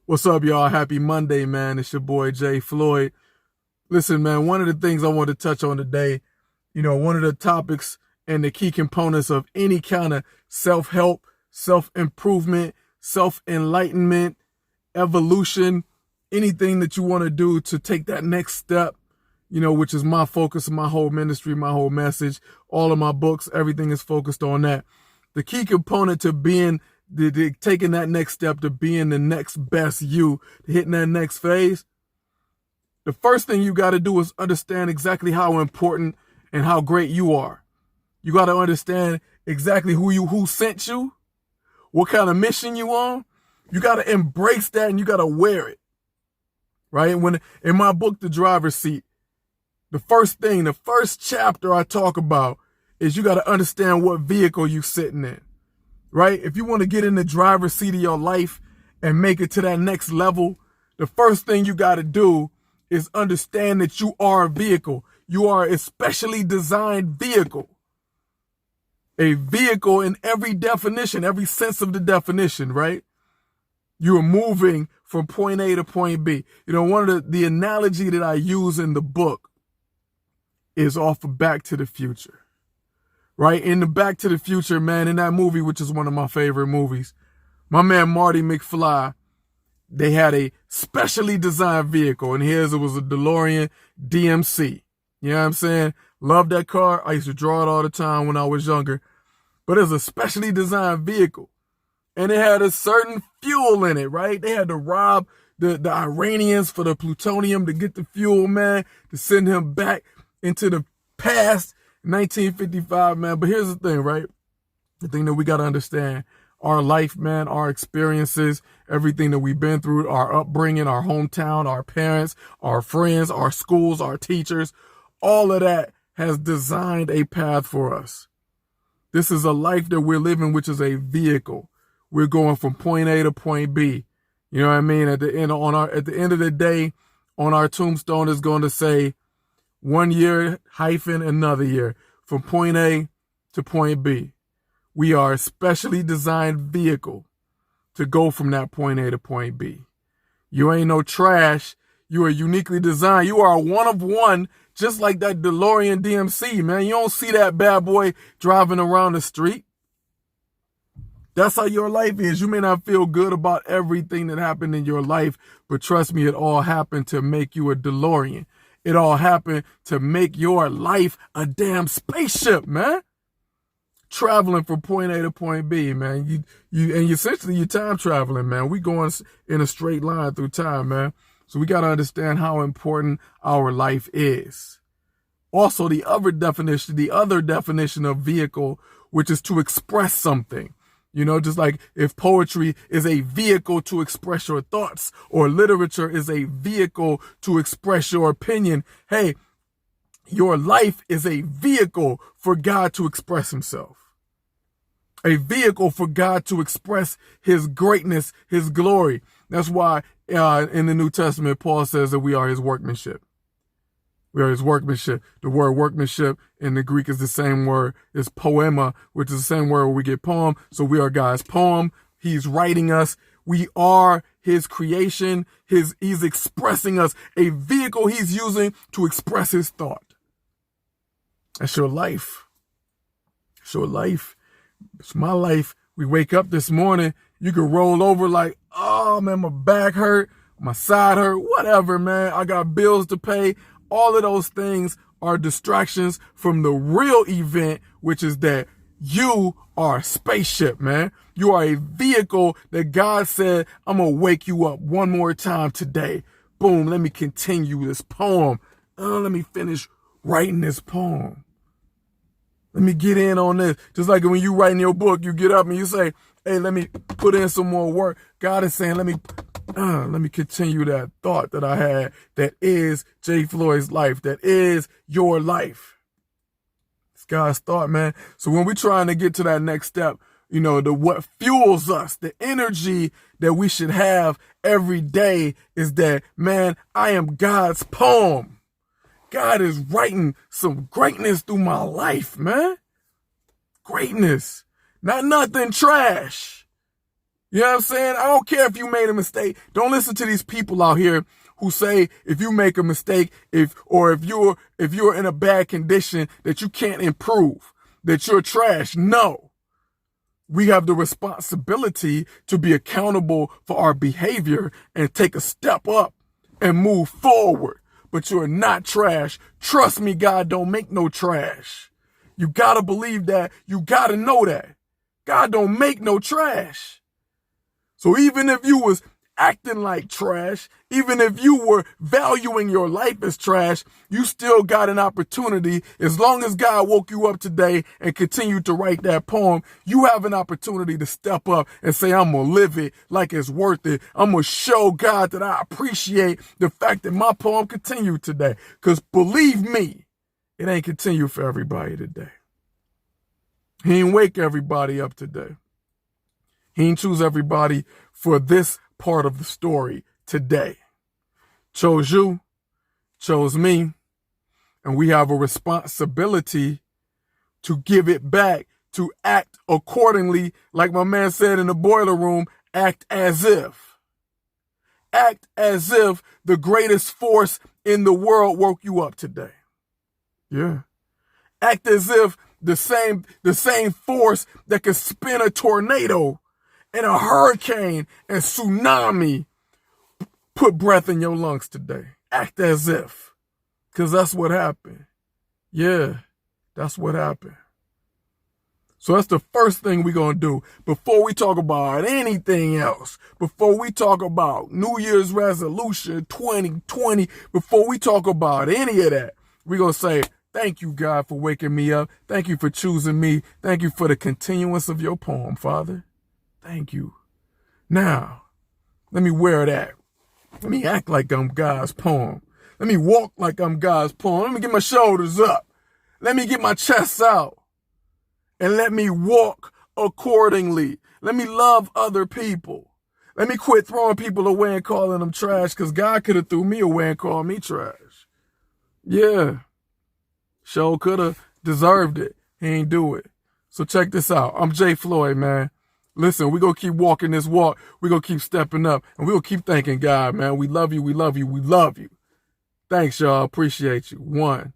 What's up, y'all? Happy Monday, man. It's your boy, Floyd. Listen, man, one of the things I want to touch on today, one of the topics and the key components of any kind of self-help, self-improvement, self-enlightenment, evolution, anything that you want to do to take that next step, which is my focus, my whole ministry, my whole message, all of my books, everything is focused on that. The key component to being taking that next step, to being the next best you, to hitting that next phase, the first thing you got to do is understand exactly how important and how great you are. You got to understand exactly who sent you, what kind of mission you on. You got to embrace that and you got to wear it, right? When in my book, The Driver's Seat, the first chapter I talk about is you got to understand what vehicle you sitting in. Right? If you want to get in the driver's seat of your life and make it to that next level, the first thing you got to do is understand that you are a vehicle. You are a specially designed vehicle. A vehicle in every definition, every sense of the definition, right? You are moving from point A to point B. One of the analogy that I use in the book is off of Back to the Future. Right? In the Back to the Future, man, in that movie, which is one of my favorite movies, my man Marty McFly, they had a specially designed vehicle, and his, it was a DeLorean DMC. You know what I'm saying? Love that car. I used to draw it all the time when I was younger. But it's a specially designed vehicle. And it had a certain fuel in it, right? They had to rob the Iranians for the plutonium to get the fuel, man, to send him back into the past, 1955, man. But here's the thing, right? The thing that we got to understand, our life, man, our experiences, everything that we've been through, our upbringing, our hometown, our parents, our friends, our schools, our teachers, all of that has designed a path for us. This is a life that we're living, which is a vehicle. We're going from point A to point B. You know what I mean? At the end of the day, on our tombstone is going to say 1 year hyphen another year, from point A to point B. We are a specially designed vehicle to go from that point A to point B. You ain't no trash. You are uniquely designed. You are a one of one, just like that DeLorean DMC, man. You don't see that bad boy driving around the street. That's how your life is. You may not feel good about everything that happened in your life, but trust me, it all happened to make you a DeLorean. It all happened to make your life a damn spaceship, man. Traveling from point A to point B, man. You essentially you're time traveling, man. We going in a straight line through time, man. So we got to understand how important our life is. Also, the other definition of vehicle, which is to express something. Just like if poetry is a vehicle to express your thoughts, or literature is a vehicle to express your opinion. Hey, your life is a vehicle for God to express himself. A vehicle for God to express his greatness, his glory. That's why in the New Testament, Paul says that we are his workmanship. We are his workmanship. The word workmanship in the Greek is the same word as poema, which is the same word where we get poem. So we are God's poem. He's writing us. We are his creation. He's expressing us, a vehicle he's using to express his thought. That's your life. It's your life. It's my life. We wake up this morning. You can roll over like, oh man, my back hurt, my side hurt, whatever, man. I got bills to pay. All of those things are distractions from the real event, which is that you are a spaceship, man. You are a vehicle that God said, I'm going to wake you up one more time today. Boom, let me continue this poem. Let me finish writing this poem. Let me get in on this. Just like when you write in your book, you get up and you say, hey, let me put in some more work. God is saying, let me continue that thought that I had that is J. Floyd's life, that is your life. It's God's thought, man. So when we're trying to get to that next step, what fuels us, the energy that we should have every day is that, man, I am God's poem. God is writing some greatness through my life, man. Greatness. Not nothing trash. You know what I'm saying? I don't care if you made a mistake. Don't listen to these people out here who say if you make a mistake, if you're in a bad condition that you can't improve, that you're trash. No. We have the responsibility to be accountable for our behavior and take a step up and move forward. But you're not trash. Trust me, God don't make no trash. You gotta believe that. You gotta know that. God don't make no trash. So even if you was acting like trash, even if you were valuing your life as trash, you still got an opportunity. As long as God woke you up today and continued to write that poem, you have an opportunity to step up and say, I'm going to live it like it's worth it. I'm going to show God that I appreciate the fact that my poem continued today. Because believe me, it ain't continued for everybody today. He ain't wake everybody up today. He ain't choose everybody for this part of the story today. Chose you, chose me, and we have a responsibility to give it back, to act accordingly. Like my man said in the boiler room, act as if. Act as if the greatest force in the world woke you up today. Yeah. Act as if the same force that can spin a tornado and a hurricane and tsunami put breath in your lungs today. Act as if. Because that's what happened. Yeah, that's what happened. So that's the first thing we're going to do. Before we talk about anything else, before we talk about New Year's resolution 2020, before we talk about any of that, we're going to say, thank you, God, for waking me up. Thank you for choosing me. Thank you for the continuance of your poem, Father. Thank you. Now, let me wear that. Let me act like I'm God's poem. Let me walk like I'm God's poem. Let me get my shoulders up. Let me get my chest out. And let me walk accordingly. Let me love other people. Let me quit throwing people away and calling them trash, because God could have threw me away and called me trash. Yeah. Sure could have deserved it. He ain't do it. So check this out. I'm Jay Floyd, man. Listen, we're going to keep walking this walk. We're going to keep stepping up. And we're going to keep thanking God, man. We love you. We love you. We love you. Thanks, y'all. Appreciate you. 1.